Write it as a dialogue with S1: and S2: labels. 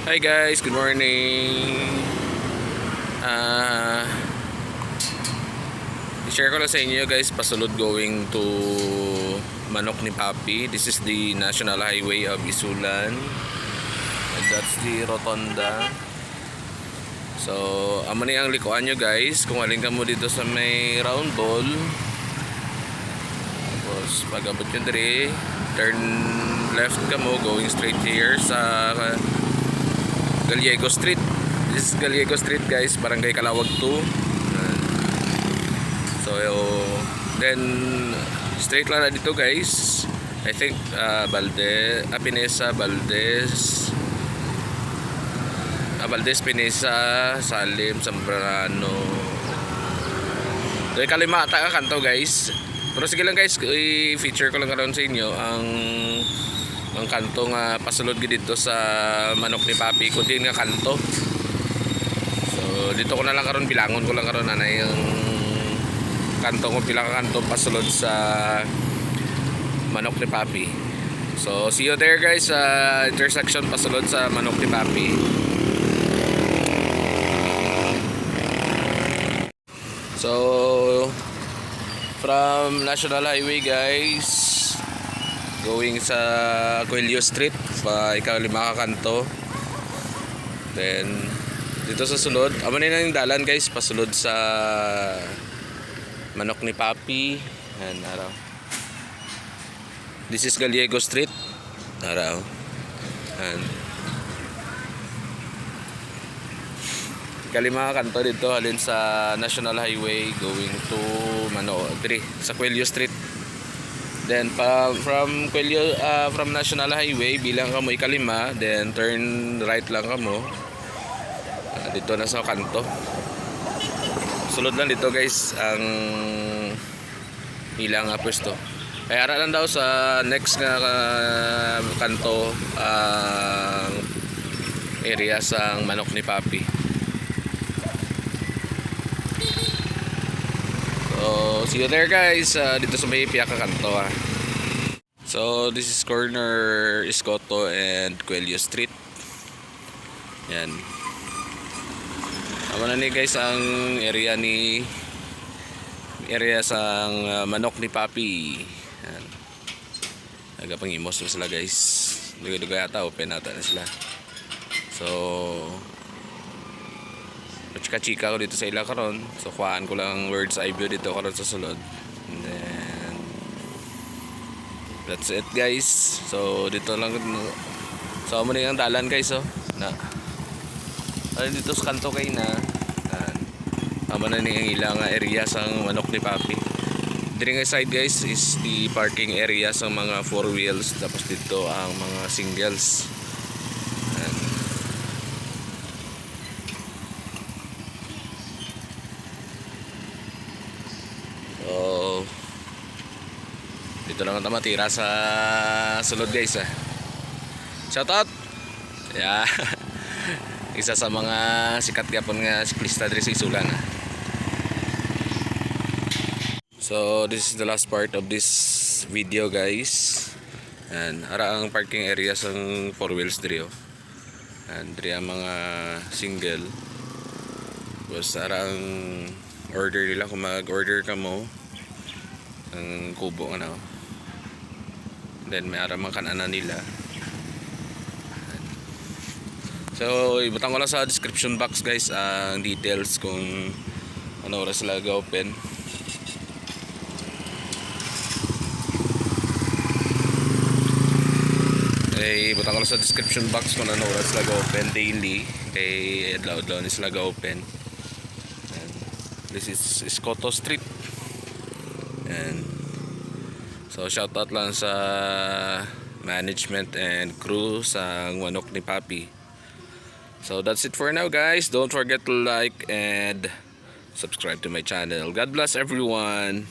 S1: Hi guys, good morning. Ah, i-share ko lang sa inyo guys, pasulod going to Manok ni Papi. This is the National Highway of Isulan. And that's the Rotonda. So, amo ni ang likuan nyo guys. Kung alin ka mo dito sa may round ball. Tapos, pag abot nyo dire, turn left ka mo, going straight here sa Gallego Street. This is Gallego Street guys, Barangay Calawag 2. So then straight lang na dito guys. I think Pinesa, Valdez, Pinesa, Salim, Zambrano. Dahil kalimata ka kanto guys. Pero sige lang guys, i-feature ko lang karon sa inyo ang kanto nga pasulod gid dito sa Manok ni Papi, kundi nga kanto. So dito ko na lang karon, bilangon ko lang karon na yung kanto ko, pila ka kanto pasulod sa Manok ni Papi. So see you there guys sa intersection pasulod sa Manok ni Papi. So from National Highway guys, going sa Coelho Street pa ika-5 ka kanto. Then dito sa sunod, amo na yung dalan guys pasulod sa Manok ni Papi. Yan araw. This is Gallego Street. Araw. And ika-5 ka kanto dito halin sa National Highway going to sa Coelho Street. Then from National Highway bilang ka mo ika-5, then turn right lang ka mo. Dito na sa kanto. Sulod lang dito guys ang ilang pwesto. Kaya ara lang daw sa next nga kanto ang area sa Manok ni Papi. So see you there guys, dito sa may piyaka kanto . So this is corner Escoto and Coelho Street. Yan. Amo na ni guys ang area sa Manok ni Papi. Yan. Nagapangimos na sila guys. Dugo-dugo yata, open ata na sila. So chika-chika ko dito sa ila karon. So kuhaan ko lang words eye view dito karon sa sulod. And then that's it guys. So dito lang. So amo na yung dalan guys na. Ayun dito sa kanto kay na. Amo na ni ang ilang area sa Manok ni Papi. Diri nga side guys is the parking area sa mga 4 wheels, tapos dito ang mga singles. So dito lang ang matira sa sulod guys . Shout out. Yeah. Isa sa mga sikat gyapon nga siklista diri sa Isulan . So this is the last part of this video guys. And ara ang parking area sa 4 wheels diri . And diri ang mga single. Basta ara ang order nila kung mag-order ka mo ang kubo ano. Then may ara man kanana nila. So ibutang ko lang sa description box guys ang details kung ano oras sila ga-open. Ibutang ko lang sa description box kung ano oras sila ga-open daily. Kay adlaw-adlaw ni sila ga-open. This is Escoto Street. And so shout out lang sa management and crew sa Manok ni Papi. So that's it for now guys. Don't forget to like and subscribe to my channel. God bless everyone.